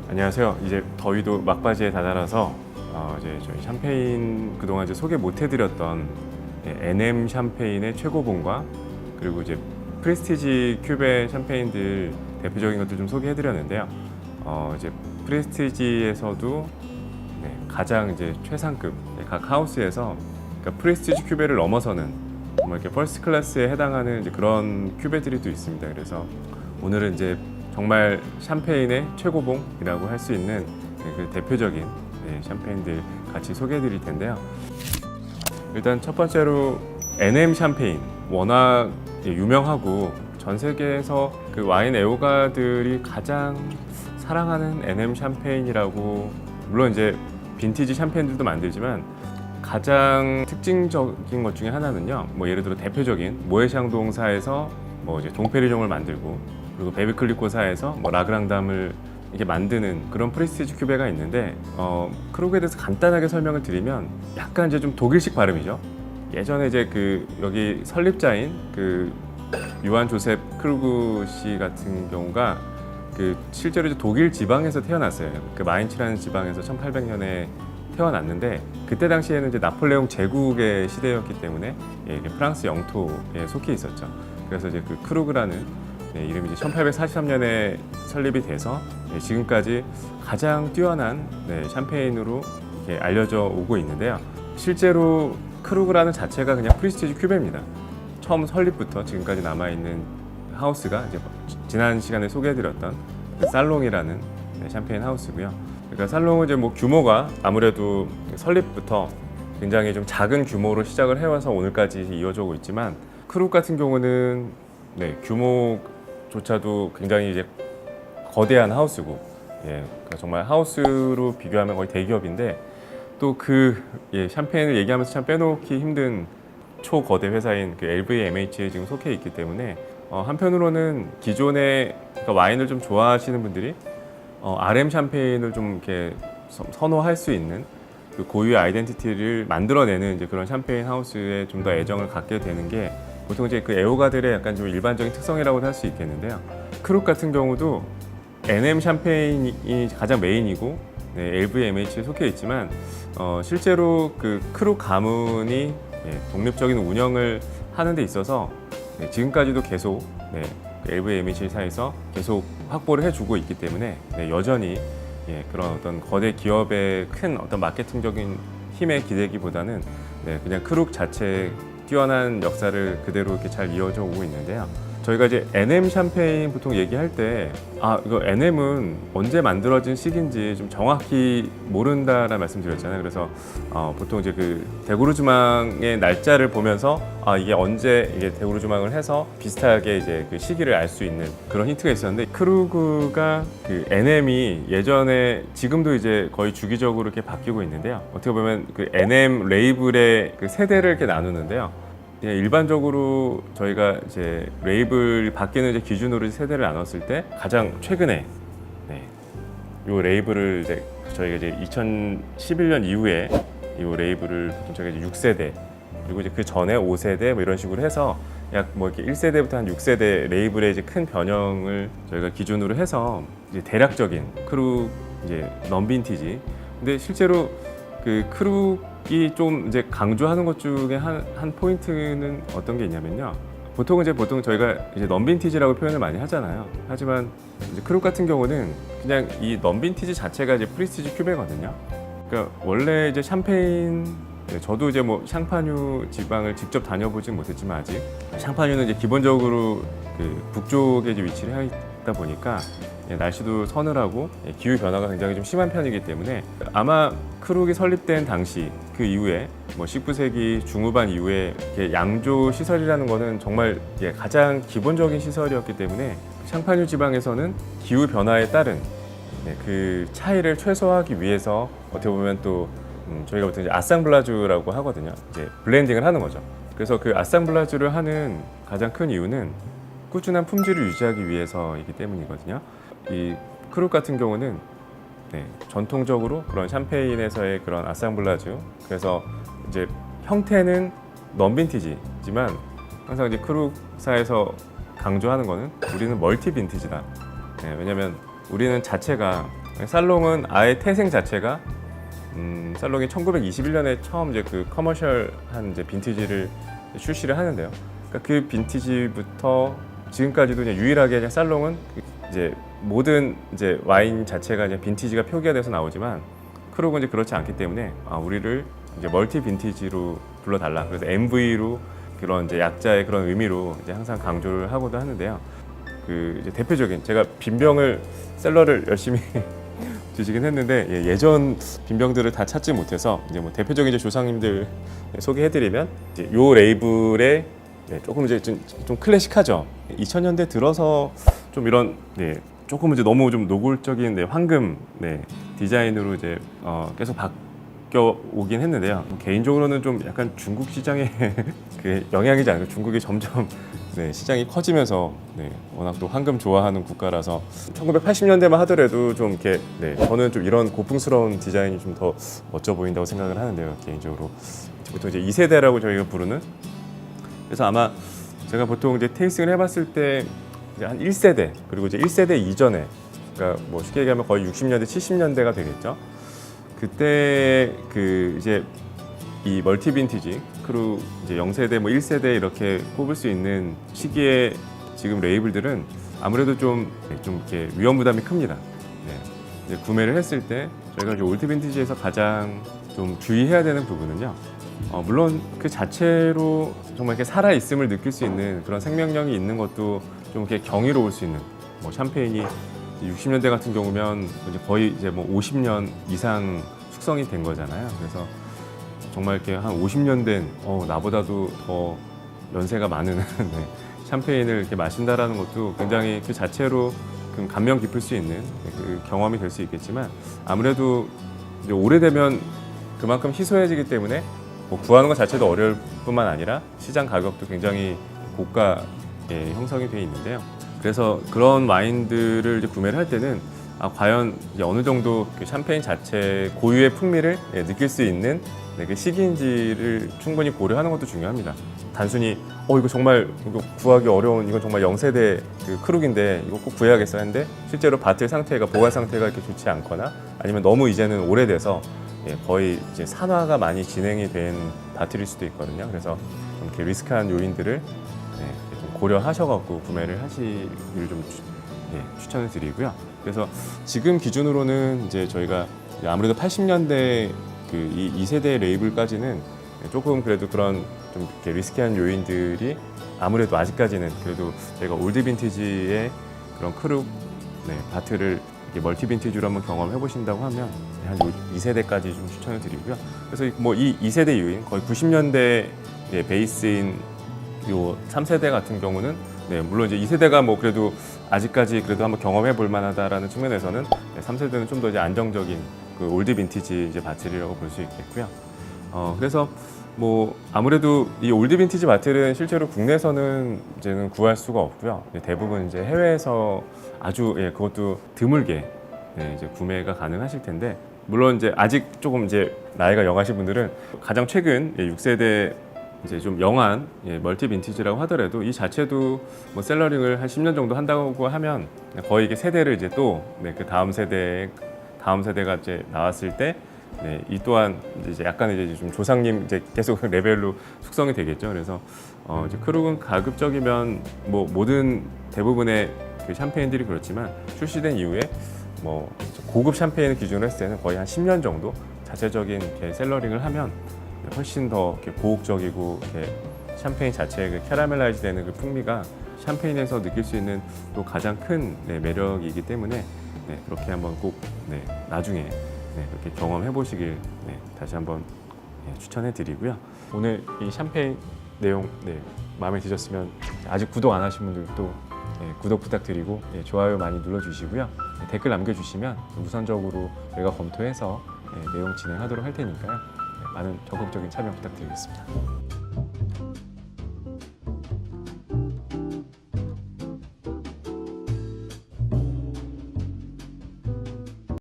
안녕하세요. 이제 더위도 막바지에 다다라서 이제 저희 샴페인 그동안 이제 소개 못 해드렸던 NM 샴페인의 최고봉과 그리고 이제 프레스티지 큐베 샴페인들 대표적인 것들 좀 소개해드렸는데요. 이제 프레스티지에서도 가장 이제 최상급 각 하우스에서 그러니까 프레스티지 큐베를 넘어서는 정말 이렇게 퍼스트 클래스에 해당하는 이제 그런 큐베들이 또 있습니다. 그래서 오늘은 이제 정말 샴페인의 최고봉이라고 할 수 있는 그 대표적인 샴페인들 같이 소개해 드릴 텐데요. 일단 첫 번째로 NM 샴페인, 워낙 유명하고 전 세계에서 그 와인 애호가들이 가장 사랑하는 NM 샴페인이라고, 물론 이제 빈티지 샴페인들도 만들지만 가장 특징적인 것 중에 하나는요, 뭐 예를 들어 대표적인 모에샹동사에서 뭐 이제 동페리뇽을 만들고, 그리고 베비클리코사에서 뭐 라그랑담을 이렇게 만드는 그런 프레스티지 큐베가 있는데, 크루그에 대해서 간단하게 설명을 드리면 약간 이제 좀 독일식 발음이죠. 예전에 이제 그 여기 설립자인 그 요한 조셉 크루그 씨 같은 경우가 그 실제로 이제 독일 지방에서 태어났어요. 그 마인츠라는 지방에서 1800년에 태어났는데, 그때 당시에는 이제 나폴레옹 제국의 시대였기 때문에 프랑스 영토에 속해 있었죠. 그래서 이제 그 크루그라는 이름이 이제 1843년에 설립이 돼서 지금까지 가장 뛰어난 샴페인으로 이렇게 알려져 오고 있는데요. 실제로 크루그라는 자체가 그냥 프리스티지 큐베입니다. 처음 설립부터 지금까지 남아있는 하우스가 이제 지난 시간에 소개해드렸던 살롱이라는 샴페인 하우스고요. 그러니까 살롱은 이제 뭐 규모가 아무래도 설립부터 굉장히 좀 작은 규모로 시작을 해와서 오늘까지 이어져 오고 있지만, 크루그 같은 경우는 규모조차도 굉장히 이제 거대한 하우스고, 그러니까 정말 하우스로 비교하면 거의 대기업인데, 또 그 샴페인을 얘기하면서 참 빼놓기 힘든 초거대 회사인 그 LVMH에 지금 속해 있기 때문에, 한편으로는 기존의 그러니까 와인을 좀 좋아하시는 분들이 RM 샴페인을 좀 이렇게 선호할 수 있는 그 고유의 아이덴티티를 만들어내는 이제 그런 샴페인 하우스에 좀 더 애정을 갖게 되는 게 보통 이제 그 애호가들의 약간 좀 일반적인 특성이라고도 할 수 있겠는데요. 크룩 같은 경우도 NM 샴페인이 가장 메인이고 LVMH에 속해 있지만, 실제로 그 크룩 가문이 독립적인 운영을 하는 데 있어서 지금까지도 계속 LVMH사에서 계속 확보를 해주고 있기 때문에 여전히 그런 어떤 거대 기업의 큰 어떤 마케팅적인 힘에 기대기보다는 그냥 크룩 자체의 뛰어난 역사를 그대로 이렇게 잘 이어져 오고 있는데요. 저희가 이제 NM 샴페인 보통 얘기할 때 이거 NM은 언제 만들어진 시기인지 좀 정확히 모른다라는 말씀드렸잖아요. 그래서 보통 이제 그 데고르주망의 날짜를 보면서 이게 언제 이게 데고르주망을 해서 비슷하게 이제 그 시기를 알 수 있는 그런 힌트가 있었는데, 크루그가 그 NM이 예전에 지금도 이제 거의 주기적으로 이렇게 바뀌고 있는데요. 어떻게 보면 그 NM 레이블의 그 세대를 이렇게 나누는데요. 일반적으로 저희가 이제 레이블 바뀌는 이제 기준으로 세대를 나눴을 때 가장 최근에 이 레이블을 이제 저희가 이제 2011년 이후에 이 레이블을 보통 저희가 이제 6세대, 그리고 이제 그 전에 5세대 뭐 이런 식으로 해서 약 뭐 이렇게 1세대부터 한 6세대 레이블의 이제 큰 변형을 저희가 기준으로 해서 이제 대략적인 크룩 이제 넘빈티지. 근데 실제로 그 크룩이 좀 이제 강조하는 것 중에 한 포인트는 어떤 게 있냐면요. 보통 저희가 이제 넘빈티지라고 표현을 많이 하잖아요. 하지만 이제 크룩 같은 경우는 그냥 이 넘빈티지 자체가 이제 프리스티지 큐베거든요. 그러니까 원래 이제 샴페인, 저도 이제 뭐 샹파뉴 지방을 직접 다녀보진 못했지만 아직 샹파뉴는 이제 기본적으로 그 북쪽에 이제 위치를 해 있다 보니까 날씨도 서늘하고 기후 변화가 굉장히 좀 심한 편이기 때문에, 아마 크룩이 설립된 당시 그 이후에 뭐 19세기 중후반 이후에 양조 시설이라는 거는 정말 가장 기본적인 시설이었기 때문에, 샹파뉴 지방에서는 기후 변화에 따른 그 차이를 최소화하기 위해서 어떻게 보면 또 저희가 보통 이제 아상블라주라고 하거든요. 이제 블렌딩을 하는 거죠. 그래서 그 아상블라주를 하는 가장 큰 이유는 꾸준한 품질을 유지하기 위해서이기 때문이거든요. 이 크룩 같은 경우는 전통적으로 그런 샴페인에서의 그런 아상블라주, 그래서 이제 형태는 넘빈티지지만 항상 이제 크룩사에서 강조하는 거는 우리는 멀티 빈티지다. 왜냐면 우리는 자체가 살롱은 아예 태생 자체가 살롱이 1921년에 처음 이제 그 커머셜한 이제 빈티지를 출시를 하는데요. 그러니까 그 빈티지부터 지금까지도 그냥 유일하게 그냥 살롱은 이제 모든 이제 와인 자체가 그냥 빈티지가 표기화돼서 나오지만 크룩은 이제 그렇지 않기 때문에 우리를 이제 멀티 빈티지로 불러달라. 그래서 MV로 그런 이제 약자의 그런 의미로 이제 항상 강조를 하고도 하는데요. 그 이제 대표적인 제가 빈병을 셀러를 열심히 뒤지긴 했는데 예전 빈병들을 다 찾지 못해서 이제 뭐 대표적인 이제 조상님들 소개해드리면 이제 요 레이블에 조금 이제 좀 클래식하죠. 2000년대 들어서 좀 이런 조금 이제 너무 좀 노골적인 황금 디자인으로 이제 계속 바뀌어 오긴 했는데요. 개인적으로는 좀 약간 중국 시장의 그 영향이지 않을까. 중국이 점점 시장이 커지면서 워낙 또 황금 좋아하는 국가라서 1980년대만 하더라도 좀 이렇게 저는 좀 이런 고풍스러운 디자인이 좀 더 멋져 보인다고 생각을 하는데요. 개인적으로 보통 이제 2세대라고 저희가 부르는, 그래서 아마 제가 보통 이제 테이스팅을 해봤을 때 이제 한 1세대 그리고 이제 1세대 이전에, 그러니까 뭐 쉽게 얘기하면 거의 60년대 70년대가 되겠죠. 그때 그 이제 이 멀티 빈티지 크루 이제 0세대 뭐 1세대 이렇게 꼽을 수 있는 시기에 지금 레이블들은 아무래도 좀 이렇게 위험 부담이 큽니다. 이제 구매를 했을 때 저희가 이제 올드 빈티지에서 가장 좀 주의해야 되는 부분은요. 물론 그 자체로 정말 이렇게 살아 있음을 느낄 수 있는 그런 생명력이 있는 것도 좀 이렇게 경이로울 수 있는, 뭐 샴페인이 60년대 같은 경우면 이제 거의 이제 뭐 50년 이상 숙성이 된 거잖아요. 그래서 정말 이렇게 한 50년 된 나보다도 더 연세가 많은 샴페인을 이렇게 마신다라는 것도 굉장히 그 자체로 감명 깊을 수 있는 그 경험이 될 수 있겠지만, 아무래도 이제 오래되면 그만큼 희소해지기 때문에 뭐 구하는 것 자체도 어려울 뿐만 아니라 시장 가격도 굉장히 고가에 형성이 되어 있는데요. 그래서 그런 와인들을 이제 구매를 할 때는 과연 이제 어느 정도 그 샴페인 자체 고유의 풍미를 느낄 수 있는 그 시기인지를 충분히 고려하는 것도 중요합니다. 단순히 이거 정말 이거 구하기 어려운, 이건 정말 0세대 그 크룩인데 이거 꼭 구해야겠어 했는데 실제로 바틀 상태가, 보관 상태가 이렇게 좋지 않거나 아니면 너무 이제는 오래돼서 거의 이제 산화가 많이 진행이 된 바틀일 수도 있거든요. 그래서 좀 이렇게 리스크한 요인들을 좀 고려하셔갖고 구매를 하시기를 좀 추천을 드리고요. 그래서 지금 기준으로는 이제 저희가 아무래도 80년대 그 이 2세대 레이블까지는 조금 그래도 그런 좀 이렇게 리스키한 요인들이 아무래도 아직까지는 그래도 저희가 올드 빈티지의 그런 크룩 바틀을 멀티 빈티지로 한번 경험해 보신다고 하면 한 2세대까지 좀 추천을 드리고요. 그래서 뭐 이 2세대 이후인 거의 90년대 베이스인 요 3세대 같은 경우는 물론 이제 2세대가 뭐 그래도 아직까지 그래도 한번 경험해 볼 만하다라는 측면에서는 3세대는 좀 더 이제 안정적인 그 올드 빈티지 이제 바틀이라고 볼 수 있겠고요. 그래서 뭐 아무래도 이 올드 빈티지 바틀은 실제로 국내에서는 이제는 구할 수가 없고요. 대부분 이제 해외에서 아주 그것도 드물게 이제 구매가 가능하실 텐데, 물론 이제 아직 조금 이제 나이가 영하신 분들은 가장 최근 6세대 이제 좀 영한 멀티 빈티지라고 하더라도 이 자체도 뭐 셀러링을 한 10년 정도 한다고 하면 거의 이게 세대를 이제 또 그 다음 세대가 이제 나왔을 때 이 또한 이제 약간 이제 좀 조상님 이제 계속 레벨로 숙성이 되겠죠. 그래서 이제 크룩은 가급적이면 뭐 모든 대부분의 그 샴페인들이 그렇지만 출시된 이후에 뭐 고급 샴페인을 기준으로 했을 때는 거의 한 10년 정도 자체적인 이렇게 셀러링을 하면 훨씬 더 이렇게 고혹적이고 이렇게 샴페인 자체의 그 캐러멜라이즈 되는 그 풍미가 샴페인에서 느낄 수 있는 또 가장 큰 매력이기 때문에 그렇게 한번 꼭 나중에 그렇게 경험해 보시길 다시 한번 추천해 드리고요. 오늘 이 샴페인 내용 마음에 드셨으면 아직 구독 안 하신 분들도 구독 부탁드리고 좋아요 많이 눌러주시고요. 댓글 남겨주시면 우선적으로 저희가 검토해서 내용 진행하도록 할 테니까요. 많은 적극적인 참여 부탁드리겠습니다.